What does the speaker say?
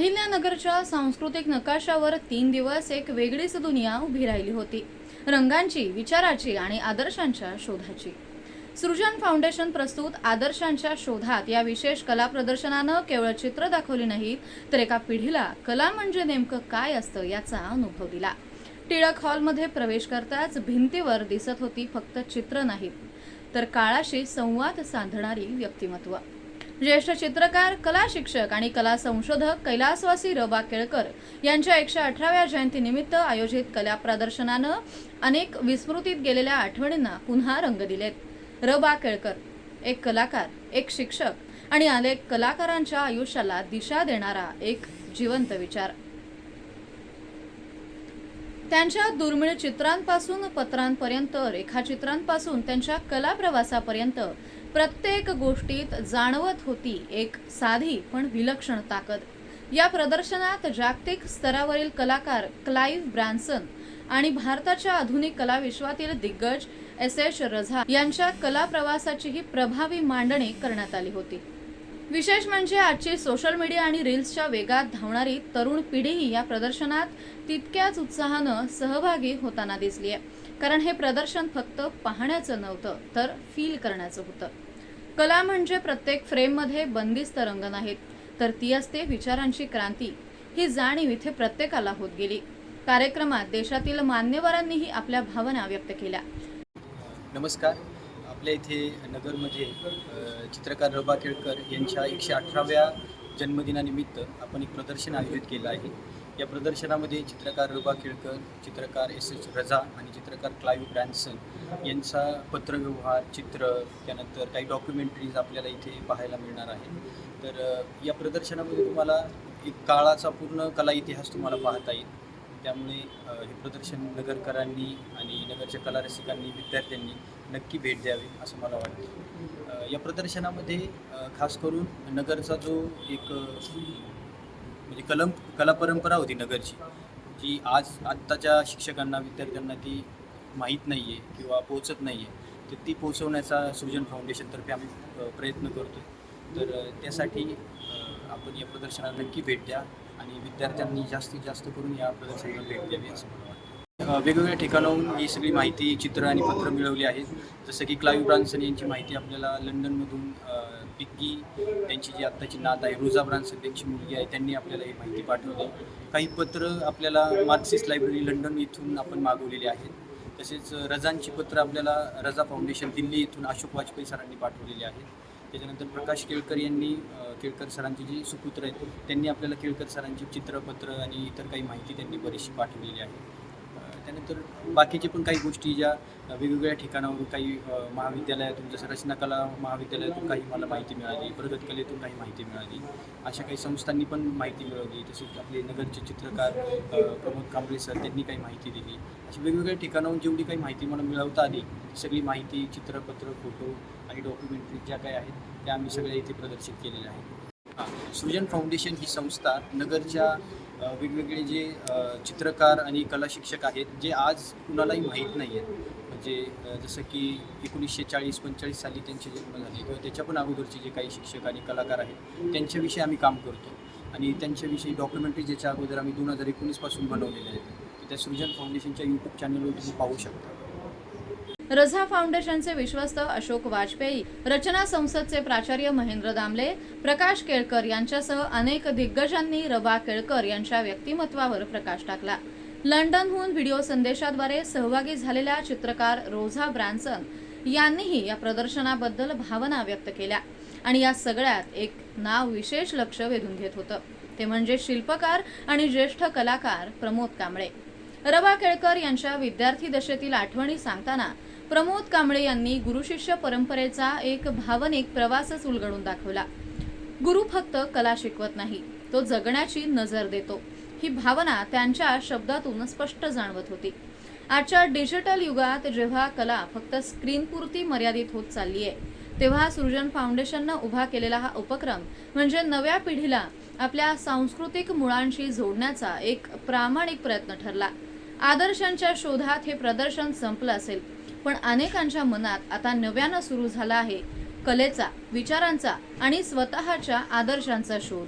अहिल्यानगरच्या सांस्कृतिक नकाशावर 3 दिवस एक वेगळीच दुनिया उभी राहिली होती. रंगांची, विचाराची आणि आदर्शांच्या शोधाची. सृजन फाउंडेशन प्रस्तुत आदर्शांच्या शोधात या विशेष कला प्रदर्शनानं केवळ चित्र दाखवली नाहीत, तर एका पिढीला कला म्हणजे नेमकं काय असतं याचा अनुभव दिला. टिळक हॉलमध्ये प्रवेश करताच भिंतीवर दिसत होती फक्त चित्र नाहीत, तर काळाशी संवाद साधणारी व्यक्तिमत्व. ज्येष्ठ चित्रकार, कला शिक्षक आणि कला संशोधक कैलासवासी र.बा. केळकर यांच्या 118व्या जयंतीनिमित्त आयोजित कला प्रदर्शनानं अनेक विस्मृतीत गेलेल्या आठवणींना पुन्हा रंग दिलेत. र.बा. केळकर एक कलाकार, एक शिक्षक आणि अनेक कलाकारांच्या आयुष्याला दिशा देणारा एक जिवंत विचार. त्यांच्या दुर्मिळ चित्रांपासून पत्रांपर्यंत, रेखाचित्रांपासून त्यांच्या कला प्रवासापर्यंत प्रत्येक गोष्टीत जाणवत होती एक साधी पण विलक्षण ताकद. या प्रदर्शनात जागतिक स्तरावरील कलाकार क्लाइव्ह ब्रॅन्सन आणि भारताच्या आधुनिक कला विश्वातील दिग्गज एस.एस. रझा यांच्या कला प्रवासाचीही प्रभावी मांडणी करण्यात आली होती. विशेष म्हणजे आजची सोशल मीडिया आणि रील्सच्या वेगात धावणारी तरुण पिढीही या प्रदर्शनात तितक्याच उत्साहानं सहभागी होताना दिसली आहे. कारण हे प्रदर्शन फक्त पाहण्याचं नव्हतं, तर फील करण्याचं होतं. कला म्हणजे प्रत्येक फ्रेममध्ये बंदिस्त रंग नाहीत, तर ती असते विचारांची क्रांती. ही जाणीव इथे प्रत्येकाला होत गेली. कार्यक्रमात देशातील मान्यवरांनीही आपल्या भावना व्यक्त केल्या. नमस्कार. आपल्या इथे नगरमध्ये चित्रकार र.बा. केळकर यांच्या 118व्या जन्मदिनानिमित्त आपण एक प्रदर्शन आयोजित केलं आहे. या प्रदर्शनामध्ये चित्रकार र.बा. केळकर, चित्रकार एस.एस. रझा आणि चित्रकार क्लाइव्ह ब्रॅन्सन यांचा पत्रव्यवहार, चित्र, त्यानंतर काही डॉक्युमेंटरीज आपल्याला इथे पाहायला मिळणार आहे. तर या प्रदर्शनामध्ये तुम्हाला एक काळाचा पूर्ण कला इतिहास तुम्हाला पाहता येईल. त्यामुळे हे प्रदर्शन नगरकरांनी आणि नगरच्या कला रसिकांनी, विद्यार्थ्यांनी नक्की भेट द्यावी असं मला वाटतं. या प्रदर्शनामध्ये खास करून नगरचा जो एक म्हणजे कला परंपरा होती नगरची, जी आत्ताच्या शिक्षकांना, विद्यार्थ्यांना ती माहीत नाही आहे किंवा पोहोचत नाही आहे, तर ती पोहोचवण्याचा सृजन फाउंडेशनतर्फे आम्ही प्रयत्न करतो. तर त्यासाठी आपण या प्रदर्शनाला नक्की भेट द्या आणि विद्यार्थ्यांनी जास्तीत जास्त करून या प्रदर्शनाला भेट द्यावी असं मला वाटतं. वेगवेगळ्या ठिकाणाहून ही सगळी माहिती, चित्र आणि पत्र मिळवली आहेत. जसं की क्लाइव्ह ब्रॅन्सन यांची माहिती आपल्याला लंडनमधून पिग्गी त्यांची जी आत्ताची नात आहे, रोझा ब्रॅन्सन त्यांची मुलगी आहे, त्यांनी आपल्याला ही माहिती पाठवली. काही पत्र आपल्याला मार्क्सिस्ट लायब्ररी लंडन इथून आपण मागवलेली आहेत. तसेच रझांची पत्र आपल्याला रझा फाउंडेशन दिल्ली इथून अशोक वाजपेयी सरांनी पाठवलेली आहेत. त्याच्यानंतर प्रकाश केळकर यांनी, केळकर सरांचे जे सुपुत्र आहेत, त्यांनी आपल्याला केळकर सरांची चित्रपत्र आणि इतर काही माहिती त्यांनी बरीचशी पाठवलेली आहे. त्यानंतर बाकीचे पण काही गोष्टी ज्या वेगवेगळ्या ठिकाणावरून, काही महाविद्यालयातून, जसं रचनाकला महाविद्यालयातून काही मला माहिती मिळाली, प्रगत कलेतून काही माहिती मिळाली, अशा काही संस्थांनी पण माहिती मिळवली. तसेच आपले नगरचे चित्रकार प्रमोद कांबळे सर, त्यांनी काही माहिती दिली. अशी वेगवेगळ्या ठिकाणाहून जेवढी काही माहिती मला मिळवता आली, सगळी माहिती, चित्रपत्र, फोटो आणि डॉक्युमेंटरी ज्या काही आहेत त्या आम्ही सगळ्या इथे प्रदर्शित केलेल्या आहेत. सृजन फाउंडेशन ही संस्था नगरच्या वेगवेगळे जे चित्रकार आणि कला शिक्षक आहेत, जे आज कुणालाही माहीत नाही आहेत, म्हणजे जसं की 1940-45 साली त्यांचे जन्म झाले किंवा त्याच्या पण अगोदरचे जे काही शिक्षक आणि कलाकार आहेत, त्यांच्याविषयी आम्ही काम करतो आणि त्यांच्याविषयी डॉक्युमेंटरी ज्याच्या अगोदर आम्ही 2019 पासून बनवलेल्या आहेत. त्या सृजन फाउंडेशनच्या यूट्यूब चॅनलवर तुम्ही पाहू शकता. रझा फाउंडेशनचे विश्वस्त अशोक वाजपेयी, रचना संसदचे प्राचार्य महेंद्र दामले, प्रकाश केळकर यांच्यासह अनेक दिग्गजांनी र.बा. केळकर यांच्या व्यक्तिमत्वावर प्रकाश टाकला. लंडनहून व्हिडिओ संदेशाद्वारे सहभागी झालेल्या चित्रकार रोझा ब्रॅन्सन यांनीही या प्रदर्शनाबद्दल भावना व्यक्त केल्या. आणि या सगळ्यात एक नाव विशेष लक्ष वेधून घेत होतं, ते म्हणजे शिल्पकार आणि ज्येष्ठ कलाकार प्रमोद कांबळे. र.बा. केळकर यांच्या विद्यार्थी दशेतील आठवणी सांगताना प्रमोद कांबळे यांनी गुरुशिष्य परंपरेचा एक भावनिक प्रवासच उलगडून दाखवला. गुरु फक्त कला शिकवत नाही, तो जगण्याची नजर देतो. ही भावना त्यांच्या शब्दातून स्पष्ट जाणवत होती. आजच्या डिजिटल युगात जेव्हा कला फक्त स्क्रीनपुरती मर्यादित होत चालली आहे, तेव्हा सृजन फाउंडेशननं उभा केलेला हा उपक्रम म्हणजे नव्या पिढीला आपल्या सांस्कृतिक मुळांशी जोडण्याचा एक प्रामाणिक प्रयत्न ठरला. आदर्शांच्या शोधात हे प्रदर्शन संपलं असेल, पण अनेकांच्या मनात आता नव्यानं सुरू झाला आहे कलेचा, विचारांचा आणि स्वतःच्या आदर्शांचा शोध.